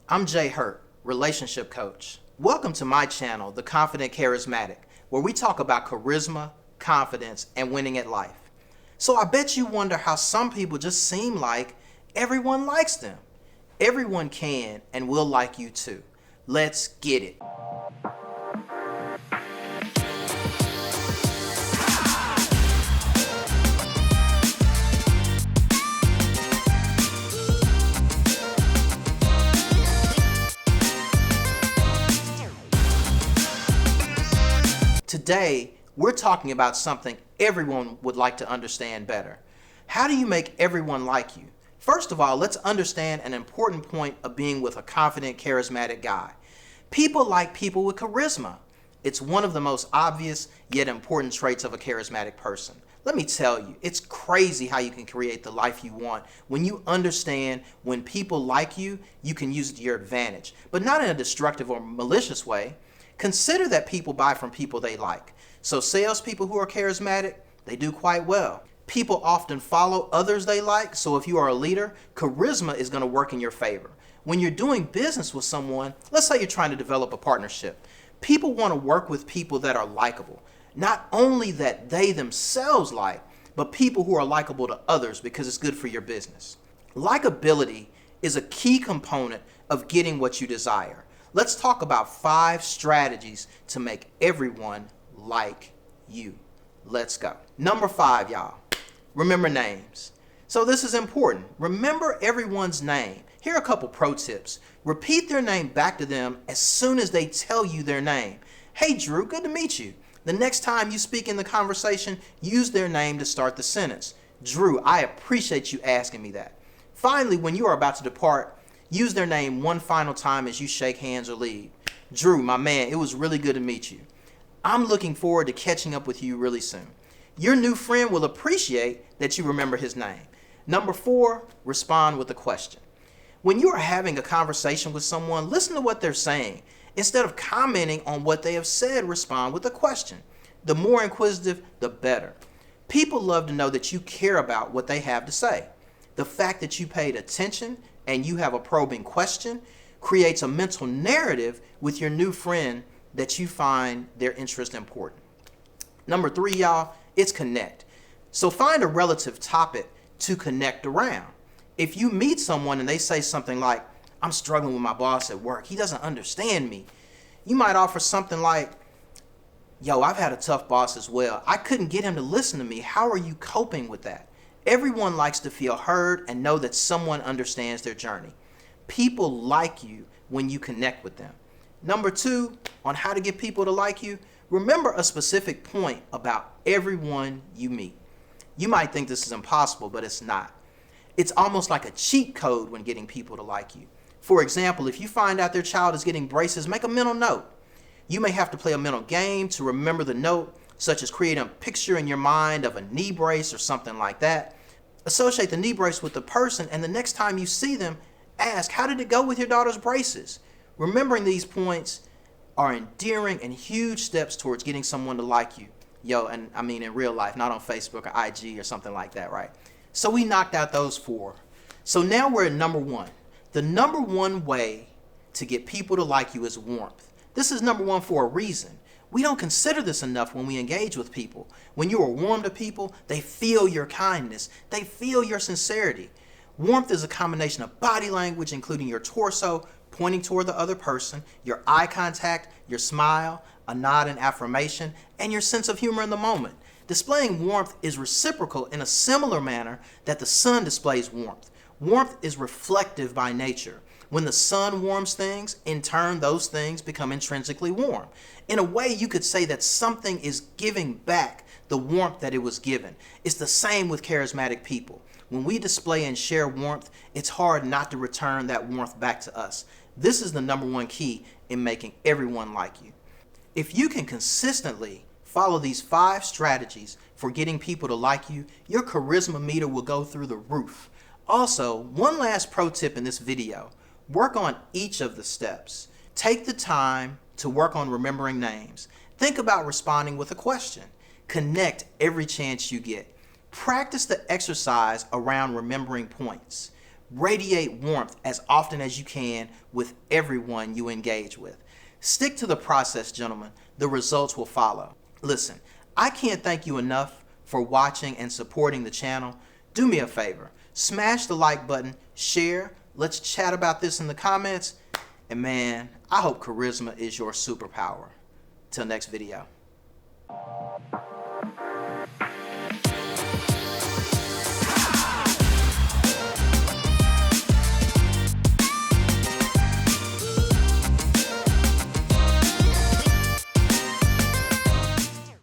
I'm Jay Hurt, relationship coach. Welcome to my channel, The Confident Charismatic, where we talk about charisma, confidence, and winning at life. So I bet you wonder how some people just seem like everyone likes them. Everyone can and will like you too. Let's get it. Today, we're talking about something everyone would like to understand better. How do you make everyone like you? First of all, let's understand an important point of being with a confident, charismatic guy. People like people with charisma. It's one of the most obvious yet important traits of a charismatic person. Let me tell you, it's crazy how you can create the life you want when you understand when people like you, you can use it to your advantage, but not in a destructive or malicious way. Consider that people buy from people they like. So salespeople who are charismatic, they do quite well. People often follow others they like, so if you are a leader, charisma is going to work in your favor. When you're doing business with someone, let's say you're trying to develop a partnership, people want to work with people that are likable. Not only that they themselves like, but people who are likable to others because it's good for your business. Likability is a key component of getting what you desire. Let's talk about 5 strategies to make everyone like you. Let's go. Number 5, y'all. Remember names. So this is important. Remember everyone's name. Here are a couple pro tips. Repeat their name back to them as soon as they tell you their name. Hey, Drew, good to meet you. The next time you speak in the conversation, use their name to start the sentence. Drew, I appreciate you asking me that. Finally, when you are about to depart, use their name one final time as you shake hands or leave. Drew, my man, it was really good to meet you. I'm looking forward to catching up with you really soon. Your new friend will appreciate that you remember his name. Number 4, respond with a question. When you are having a conversation with someone, listen to what they're saying. Instead of commenting on what they have said, respond with a question. The more inquisitive, the better. People love to know that you care about what they have to say. The fact that you paid attention and you have a probing question creates a mental narrative with your new friend that you find their interest important. Number 3, y'all, it's connect. So find a relative topic to connect around. If you meet someone and they say something like, I'm struggling with my boss at work, he doesn't understand me, you might offer something like, yo, I've had a tough boss as well. I couldn't get him to listen to me. How are you coping with that? Everyone likes to feel heard and know that someone understands their journey. People like you when you connect with them. Number 2, on how to get people to like you, remember a specific point about everyone you meet. You might think this is impossible, but it's not. It's almost like a cheat code when getting people to like you. For example, if you find out their child is getting braces, make a mental note. You may have to play a mental game to remember the note, such as creating a picture in your mind of a knee brace or something like that. Associate the knee brace with the person, and the next time you see them, ask, how did it go with your daughter's braces? Remembering these points are endearing and huge steps towards getting someone to like you. Yo, and I mean in real life, not on Facebook or IG or something like that, right? So we knocked out those 4. So now we're at number 1. The number 1 way to get people to like you is warmth. This is number 1 for a reason. We don't consider this enough when we engage with people. When you are warm to people, they feel your kindness. They feel your sincerity. Warmth is a combination of body language, including your torso, pointing toward the other person, your eye contact, your smile, a nod and affirmation, and your sense of humor in the moment. Displaying warmth is reciprocal in a similar manner that the sun displays warmth. Warmth is reflective by nature. When the sun warms things, in turn, those things become intrinsically warm. In a way, you could say that something is giving back the warmth that it was given. It's the same with charismatic people. When we display and share warmth, it's hard not to return that warmth back to us. This is the number 1 key in making everyone like you. If you can consistently follow these 5 strategies for getting people to like you, your charisma meter will go through the roof. Also, one last pro tip in this video. Work on each of the steps. Take the time to work on remembering names. Think about responding with a question. Connect every chance you get. Practice the exercise around remembering points. Radiate warmth as often as you can with everyone you engage with. Stick to the process, gentlemen. The results will follow. Listen, I can't thank you enough for watching and supporting the channel. Do me a favor. Smash the like button, share. Let's chat about this in the comments. And man, I hope charisma is your superpower. Till next video.